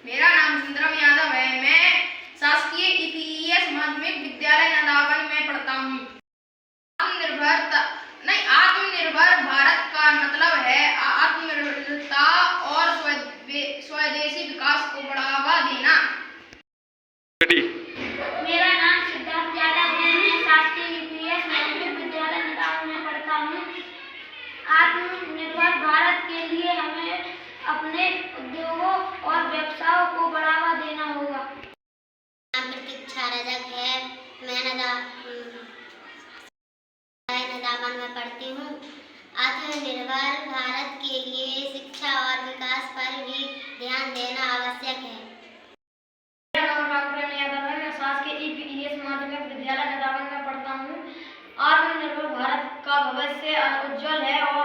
मेरा नाम सुंदरम यादव है। मैं शासकीय ईपीएस माध्यमिक विद्यालय नदावन में पढ़ता हूँ। आत्मनिर्भर भारत का मतलब है आत्मनिर्भरता और स्वदेशी विकास को बढ़ावा देना। मेरा नाम सिद्धार्थ यादव है। मैं शासकीय ईपीएस माध्यमिक विद्यालय नदावन में पढ़ता हूँ। आत्मनिर्भर भारत के लिए हमें अपने उद्योगों और व्यवसायों को बढ़ावा देना होगा। नाम प्रतीक्षा रजक है। मैं नदावन में पढ़ती हूँ। आत्मनिर्भर भारत के लिए शिक्षा और विकास पर भी ध्यान देना आवश्यक है। मेरा नाम रामकिरण यादव है। मैं शासकीय ईपीएस माध्यमिक विद्यालय नदावन में पढ़ता हूँ। आत्मनिर्भर भारत का भविष्य उज्जवल है और